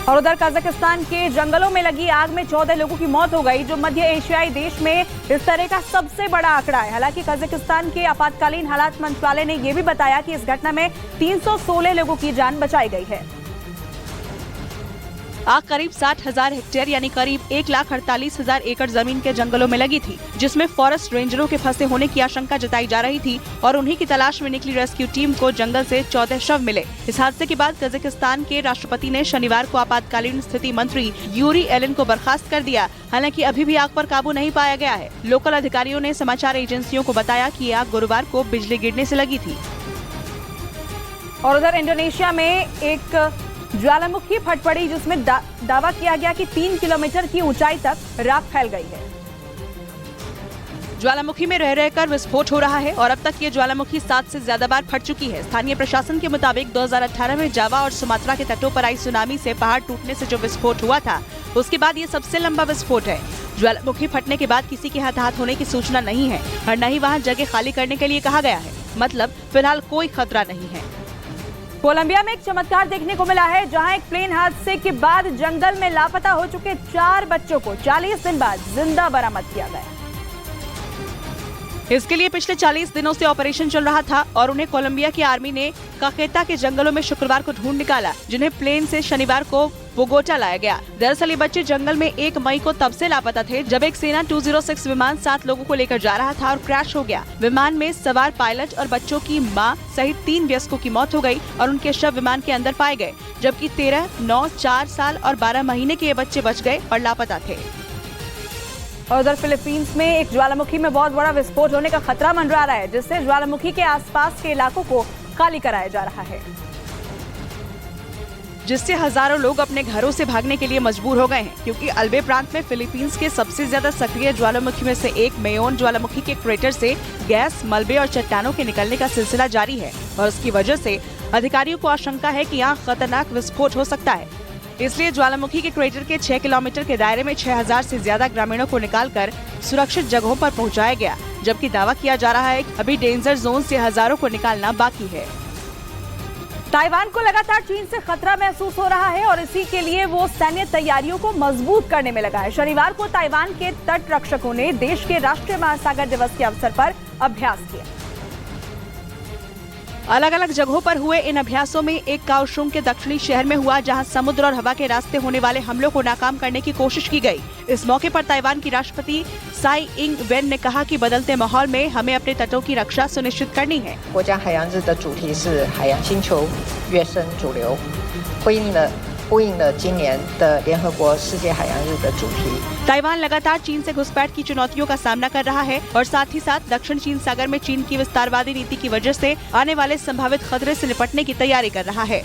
और उधर कजाकिस्तान के जंगलों में लगी आग में 14 लोगों की मौत हो गई, जो मध्य एशियाई देश में इस तरह का सबसे बड़ा आंकड़ा है। हालांकि कजाकिस्तान के आपातकालीन हालात मंत्रालय ने यह भी बताया कि इस घटना में 316 लोगों की जान बचाई गई है। आग करीब 60,000 हेक्टेयर यानी करीब 1,48,000 एकड़ जमीन के जंगलों में लगी थी, जिसमें फॉरेस्ट रेंजरों के फंसे होने की आशंका जताई जा रही थी और उन्हीं की तलाश में निकली रेस्क्यू टीम को जंगल से 14 शव मिले। इस हादसे के बाद कजाकिस्तान के राष्ट्रपति ने शनिवार को आपातकालीन स्थिति मंत्री यूरी एलिन को बर्खास्त कर दिया। हालांकि अभी भी आग पर काबू नहीं पाया गया है। लोकल अधिकारियों ने समाचार एजेंसियों को बताया कि आग गुरुवार को बिजली गिरने से लगी थी। और उधर इंडोनेशिया में एक ज्वालामुखी फट पड़ी, जिसमें दावा किया गया कि 3 किलोमीटर की ऊंचाई तक राख फैल गई है। ज्वालामुखी में रह रहकर विस्फोट हो रहा है और अब तक ये ज्वालामुखी 7 से ज्यादा बार फट चुकी है। स्थानीय प्रशासन के मुताबिक 2018 में जावा और सुमात्रा के तटों पर आई सुनामी से पहाड़ टूटने से जो विस्फोट हुआ था, उसके बाद ये सबसे लंबा विस्फोट है। ज्वालामुखी फटने के बाद किसी के हताहत होने की सूचना नहीं है और न ही वहाँ जगह खाली करने के लिए कहा गया है। मतलब फिलहाल कोई खतरा नहीं है। कोलंबिया में एक चमत्कार देखने को मिला है, जहां एक प्लेन हादसे के बाद जंगल में लापता हो चुके 4 बच्चों को 40 दिन बाद जिंदा बरामद किया गया। इसके लिए पिछले 40 दिनों से ऑपरेशन चल रहा था और उन्हें कोलंबिया की आर्मी ने काकेता के जंगलों में शुक्रवार को ढूंढ निकाला, जिन्हें प्लेन से शनिवार को बोगोटा लाया गया। दरअसल ये बच्चे जंगल में 1 मई को तब से लापता थे जब एक सेना 206 विमान 7 लोगों को लेकर जा रहा था और क्रैश हो गया। विमान में सवार पायलट और बच्चों की मां सहित 3 वयस्कों की मौत हो गई और उनके शव विमान के अंदर पाए गए, जबकि 13, 9, 4 साल और 12 महीने के ये बच्चे बच गए और लापता थे। और उधर फिलीपींस में एक ज्वालामुखी में बहुत बड़ा विस्फोट होने का खतरा मंडरा रहा है, जिससे ज्वालामुखी के आसपास के इलाकों को खाली कराया जा रहा है, जिससे हजारों लोग अपने घरों से भागने के लिए मजबूर हो गए हैं, क्योंकि अल्बे प्रांत में फिलीपींस के सबसे ज्यादा सक्रिय ज्वालामुखी में से एक मेयोन ज्वालामुखी के क्रेटर से गैस, मलबे और चट्टानों के निकलने का सिलसिला जारी है और उसकी वजह से अधिकारियों को आशंका है कि यहाँ खतरनाक विस्फोट हो सकता है। इसलिए ज्वालामुखी के क्रेटर के 6 किलोमीटर के दायरे में 6000 से ज्यादा ग्रामीणों को निकालकर सुरक्षित जगहों पर पहुंचाया गया, जबकि दावा किया जा रहा है कि अभी डेंजर जोन से हजारों को निकालना बाकी है। ताइवान को लगातार चीन से खतरा महसूस हो रहा है और इसी के लिए वो सैन्य तैयारियों को मजबूत करने में लगा है। शनिवार को ताइवान के तट रक्षकों ने देश के राष्ट्रीय महासागर दिवस के अवसर पर अभ्यास किया। अलग अलग जगहों पर हुए इन अभ्यासों में एक काओशुंग के दक्षिणी शहर में हुआ, जहां समुद्र और हवा के रास्ते होने वाले हमलों को नाकाम करने की कोशिश की गई। इस मौके पर ताइवान की राष्ट्रपति साई इंग वेन ने कहा कि बदलते माहौल में हमें अपने तटों की रक्षा सुनिश्चित करनी है। ताइवान लगातार चीन से घुसपैठ की चुनौतियों का सामना कर रहा है और साथ ही साथ दक्षिण चीन सागर में चीन की विस्तारवादी नीति की वजह से आने वाले संभावित खतरे से निपटने की तैयारी कर रहा है।